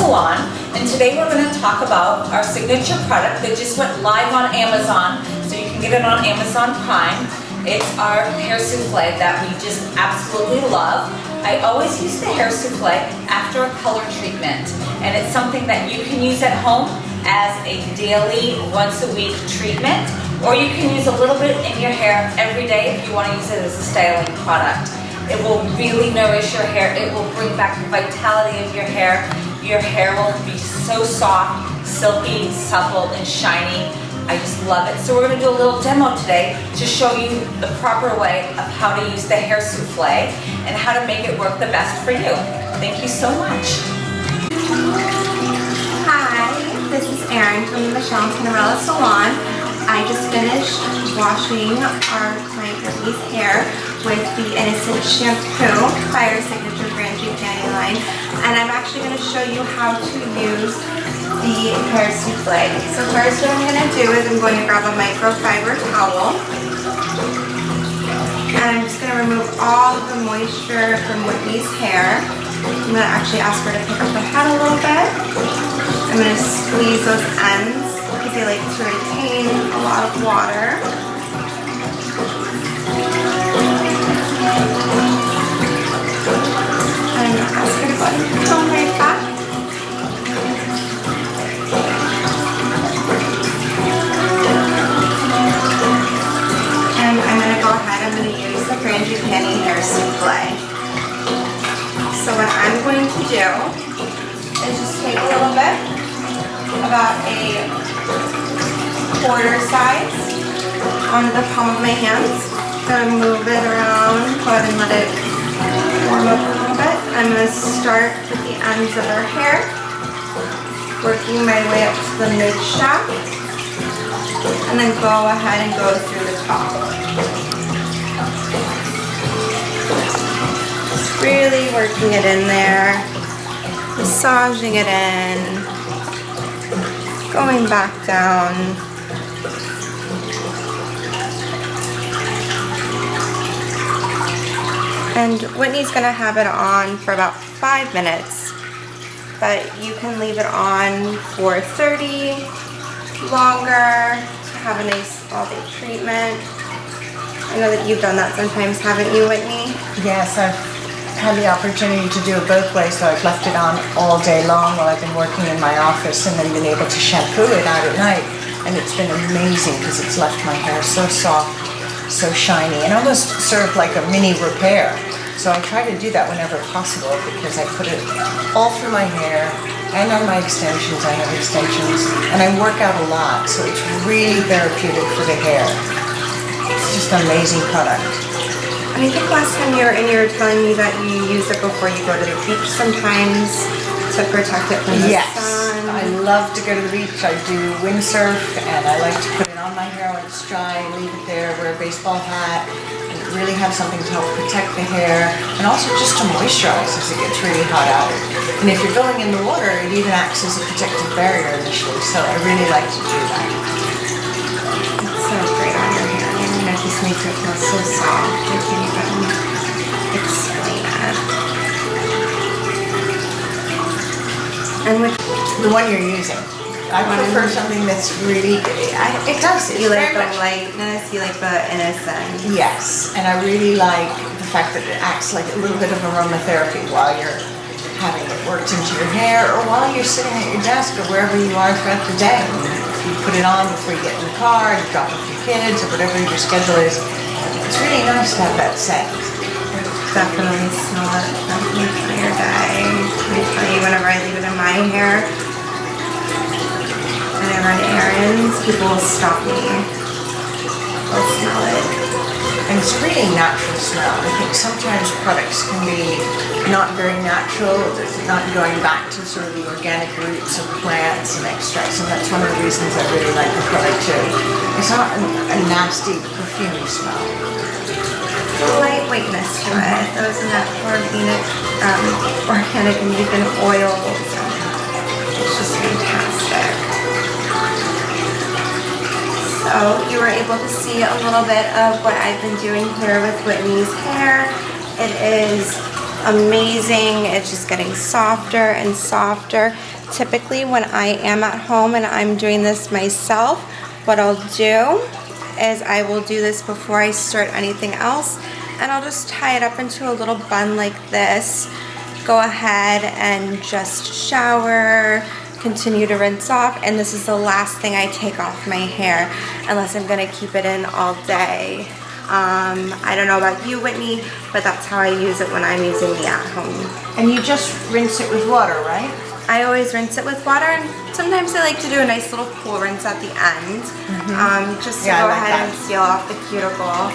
Salon, and today we're going to talk about our signature product that just went live on Amazon, so you can get it on Amazon Prime. It's our hair souffle that we just absolutely love. I always use the hair souffle after a color treatment, and it's something that you can use at home as a daily, once a week treatment, or you can use a little bit in your hair every day if you want to use it as a styling product. It will really nourish your hair. It will bring back the vitality of your hair. Your hair will be so soft, silky, supple, and shiny. I just love it. So we're going to do a little demo today to show you the proper way of how to use the hair souffle and how to make it work the best for you. Thank you so much. Hi, this is Erin from the Michelle and Cinderella Salon. I just finished washing our client Whitney's hair with the Innocent shampoo by our signature Frangipani line, and I'm actually going to show you how to use the hair souffle. So first what I'm going to do is I'm going to grab a microfiber towel, and I'm just going to remove all of the moisture from Whitney's hair. I'm going to actually ask her to pick up the head a little bit. I'm going to squeeze those ends because they like to retain a lot of water. I'm going to ask her to go ahead and comb right back. And I'm going to go ahead, I'm going to use the Frangipani hair souffle. So what I'm going to do is just take a little bit, about a quarter size, onto the palm of my hands. I'm going to move it around, go ahead and let it warm up a little bit. I'm going to start with the ends of her hair, working my way up to the mid shaft, and then go ahead and go through the top. Just really working it in there, massaging it in, going back down. And Whitney's gonna have it on for about 5 minutes, but you can leave it on for 30, longer, to have a nice all-day treatment. I know that you've done that sometimes, haven't you, Whitney? Yes, I've had the opportunity to do it both ways, so I've left it on all day long while I've been working in my office, and then been able to shampoo it out at night, and it's been amazing because it's left my hair so soft, so shiny, and almost sort of like a mini repair. So I try to do that whenever possible because I put it all through my hair and on my extensions. I have extensions, and I work out a lot, so it's really therapeutic for the hair. It's just an amazing product. I think last time you were in, you were telling me that you use it before you go to the beach sometimes to protect it from the sun. I love to go to the beach. I do windsurf, and I like to put it on my hair when it's dry, leave it there, wear a baseball hat, and really have something to help protect the hair, and also just to moisturize as it gets really hot out. And if you're going in the water, it even acts as a protective barrier initially, so I really like to do that. It's so great on your hair. It just makes it feel so soft. I can't even explain it. And with the one you're using, I prefer something that's really, it does. You like the lightness, you like the innocence. Yes, and I really like the fact that it acts like a little bit of aromatherapy while you're having it worked into your hair, or while you're sitting at your desk, or wherever you are throughout the day. If you put it on before you get in the car, you drop off your kids, or whatever your schedule is, it's really nice to have that scent. Definitely smell it throughout the entire day. I tell you, whenever I leave it in my hair and I run errands, people will stop me. They'll smell it. And it's really natural smell. I think sometimes products can be not very natural, not going back to sort of the organic roots of plants and extracts, and that's one of the reasons I really like the product too. It's not a nasty, perfumey smell. Lightweightness to it. Those are not organic and vegan oils. It's just fantastic. So you were able to see a little bit of what I've been doing here with Whitney's hair. It is amazing. It's just getting softer and softer. Typically when I am at home and I'm doing this myself, what I'll do is I will do this before I start anything else, and I'll just tie it up into a little bun like this. Go ahead and just shower, continue to rinse off, and this is the last thing I take off my hair unless I'm gonna keep it in all day. I don't know about you, Whitney, but that's how I use it when I'm using the at-home. And you just rinse it with water, right? I always rinse it with water, and sometimes I like to do a nice little cool rinse at the end, just to Yeah, I go like ahead that. and seal off the cuticle.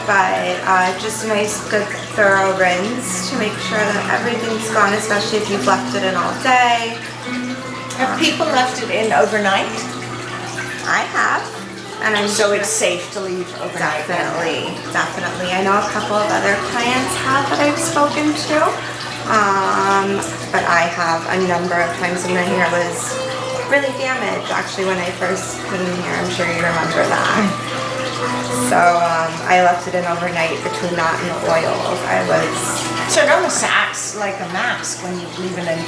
But just a nice, good, thorough rinse to make sure that everything's gone, especially if you've left it in all day. Have people left it in overnight? I have, and I'm So sure it's safe to leave overnight? Definitely. I know a couple of other clients have that I've spoken to, but I have a number of times when my hair was really damaged, actually, when I first put it in here. I'm sure you remember that. So I left it in overnight between that and the oils. So it almost acts like a mask when you leave it in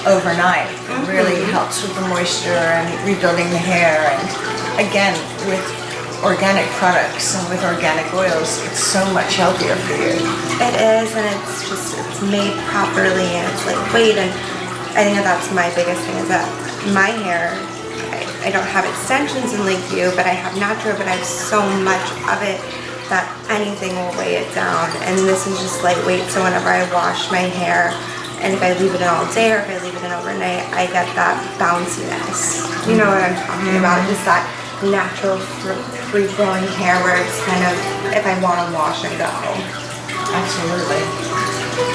overnight. It really helps with the moisture and rebuilding the hair. And again, with organic products and with organic oils, it's so much healthier for you. It is, and it's made properly, and it's lightweight, and I think that's my biggest thing is that my hair, I don't have extensions in Lakeview, but I have natural, but I have so much of it that anything will weigh it down, and this is just lightweight, so whenever I wash my hair, and if I leave it in all day or if I leave it in overnight, I get that bounciness. You know what I'm talking about, just that natural free-flowing hair where it's kind of, if I want to wash and go. Absolutely.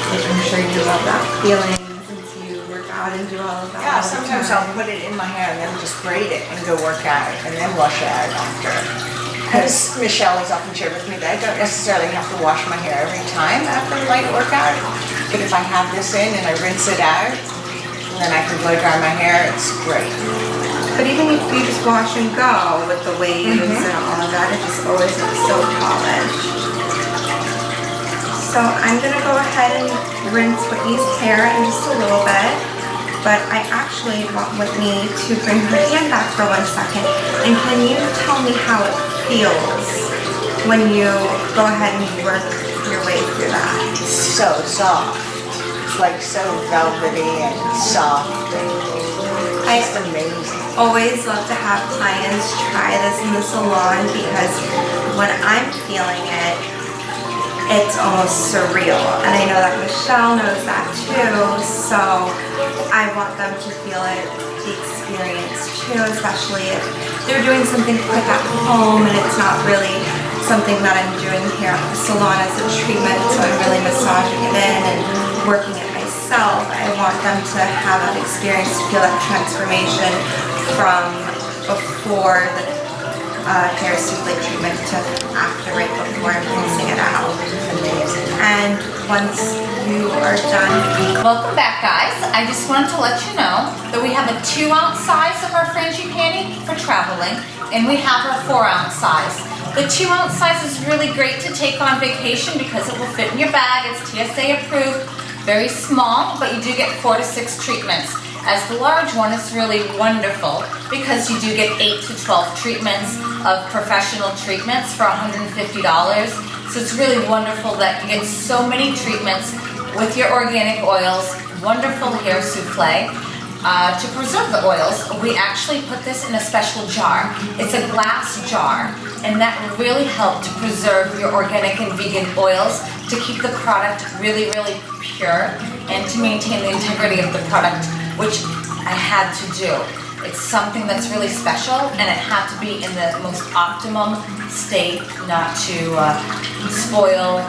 Which I'm sure you love that feeling since you work out and do all of that. Yeah, all the sometimes time. I'll put it in my hair and then just braid it and go work out and then wash it out after. Because Michelle has often shared with me that I don't necessarily have to wash my hair every time after a light workout. But if I have this in and I rinse it out, and then I can blow dry my hair, it's great. But even if you just wash and go with the waves and all of that, it just always looks so polished. So I'm gonna go ahead and rinse Whitney's hair in just a little bit, but I actually want Whitney to bring her hand back for 1 second. And can you tell me how it feels when you go ahead and work your way through that? It's so soft. It's like so velvety and soft and it's amazing. Always love to have clients try this in the salon because when I'm feeling it, it's almost surreal. And I know that Michelle knows that too, so I want them to feel it, the experience too, especially if they're doing something quick at home and it's not really something that I'm doing here at the salon as a treatment, so I'm really massaging it in and working it myself. I want them to have that experience, to feel that transformation from before the hair souffle treatment to after, right before I'm rinsing it out. And once you are done, Welcome back, guys. I just wanted to let you know that we have a 2-ounce size of our frangipani for traveling, and we have our 4-ounce size. The 2-ounce size is really great to take on vacation because it will fit in your bag. It's TSA approved, very small, but you do get 4 to 6 treatments. As the large one is really wonderful because you do get 8 to 12 treatments of professional treatments for $150. So it's really wonderful that you get so many treatments with your organic oils, wonderful hair souffle. To preserve the oils, we actually put this in a special jar. It's a glass jar, and that will really help to preserve your organic and vegan oils, to keep the product really, really pure, and to maintain the integrity of the product, which I had to do. It's something that's really special, and it had to be in the most optimum state, not to spoil,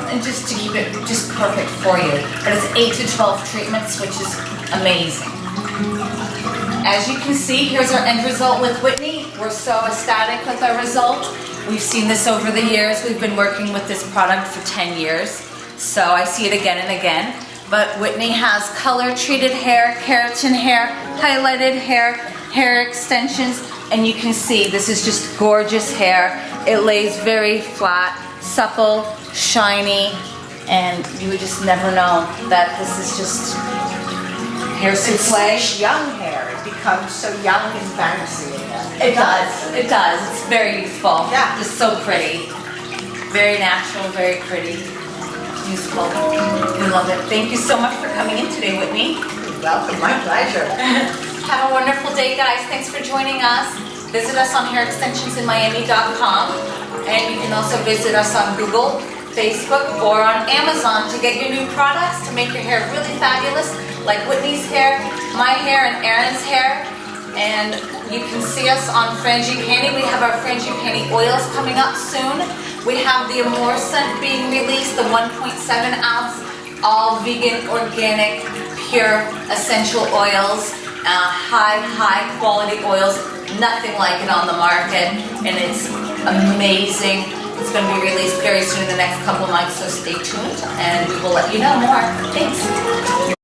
and just to keep it just perfect for you. But it's 8 to 12 treatments, which is amazing. As you can see, here's our end result with Whitney. We're so ecstatic with our result. We've seen this over the years. We've been working with this product for 10 years. So I see it again and again. But Whitney has color treated hair, keratin hair, highlighted hair, hair extensions, and you can see this is just gorgeous hair. It lays very flat, supple, shiny, and you would just never know that this is just hair It's souffle. such young hair, it becomes so young and fancy again. It does, it does. It's very youthful. Yeah. Just so pretty. Very natural, very pretty. Useful. We love it. Thank you so much for coming in today, Whitney. You're welcome, my pleasure. Have a wonderful day, guys. Thanks for joining us. Visit us on hairextensionsinmiami.com, and you can also visit us on Google, Facebook, or on Amazon to get your new products to make your hair really fabulous, like Whitney's hair, my hair, and Aaron's hair. And you can see us on Frangipani. We have our Frangipani oils coming up soon. We have the Amore scent being released, the 1.7 ounce, all vegan, organic, pure essential oils, high quality oils, nothing like it on the market, and it's amazing. It's going to be released very soon in the next couple of months, so stay tuned and we will let you know more. Thanks.